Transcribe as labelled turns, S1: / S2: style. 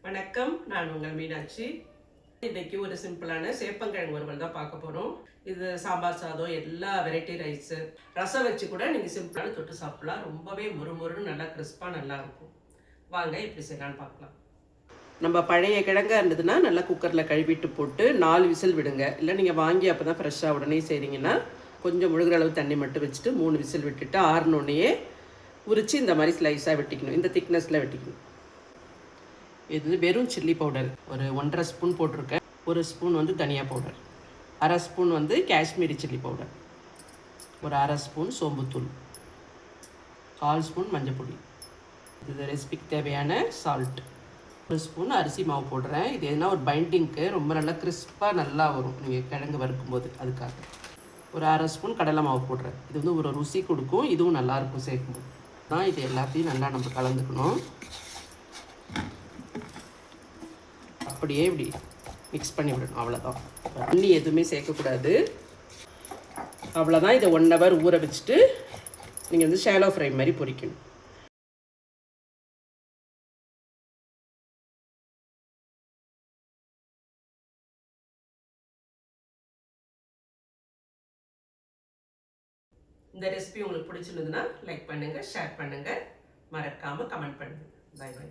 S1: வணக்கம், நான் உங்கள் மீனாட்சி. இன்னைக்கு ஒரு சிம்பிளான சேப்பங்கிழங்கு வறுவல் தான் பார்க்க போகிறோம். இது சாம்பார் சாதம், எல்லா வெரைட்டி ரைஸு, ரசம் வச்சு கூட நீங்கள் சிம்பிளான தொட்டு சாப்பிடலாம். ரொம்பவே முறுமுறுன்னு நல்லா கிறிஸ்பாக நல்லாயிருக்கும். வாங்க எப்படி செய்யலான்னு பார்க்கலாம். நம்ம பழைய கிழங்கா இருந்ததுன்னா நல்லா குக்கரில் கழுவிட்டு போட்டு 4 விசில் விடுங்க. இல்லை நீங்கள் வாங்கி அப்போ தான் ஃப்ரெஷ்ஷாக உடனே செய்கிறீங்கன்னா கொஞ்சம் முழுகிற அளவு தண்ணி மட்டும் வச்சுட்டு 3 விசில் விட்டுட்டு ஆறுனோடனேயே உரித்து இந்த மாதிரி ஸ்லைஸாக வெட்டிக்கணும். இந்த திக்னஸில் வெட்டிக்கணும். இது வெறும் சில்லி பவுடர் ஒரு 1.5 ஸ்பூன் போட்டிருக்கேன். 1 ஸ்பூன் வந்து தனியா பவுடர், 1/2 ஸ்பூன் வந்து காஷ்மீரி சில்லி பவுடர், ஒரு 1/2 ஸ்பூன் சோம்புத்தூள், 1/4 ஸ்பூன் மஞ்சள். இது ரெசிபிக்கு தேவையான சால்ட். 1 ஸ்பூன் அரிசி மாவு போடுறேன். இது எதுனா ஒரு பைண்டிங்க்கு ரொம்ப நல்லா கிறிஸ்பாக நல்லா வரும் நீங்கள் கிழங்கு வறுக்கும்போது. அதுக்காக ஒரு 1/2 ஸ்பூன் கடலை மாவு போடுறேன். இது வந்து ஒரு ருசி கொடுக்கும், இதுவும் நல்லாயிருக்கும் சேர்க்கும்போது தான். இது எல்லாத்தையும் நல்லா நம்ம கலந்துக்கணும். அப்படியே இப்படி மிக்ஸ் பண்ணி விடணும், அவ்வளோதான். தண்ணி எதுவுமே சேர்க்கக்கூடாது, அவ்வளோதான். இதை 1 ஹவர் ஊற வச்சுட்டு நீங்கள் வந்து ஷாலோ ஃப்ரை மாதிரி பொரிக்கணும். இந்த ரெசிபி உங்களுக்கு பிடிச்சிருந்ததுன்னா லைக் பண்ணுங்கள், ஷேர் பண்ணுங்கள், மறக்காமல் கமெண்ட் பண்ணுங்கள். Bye by.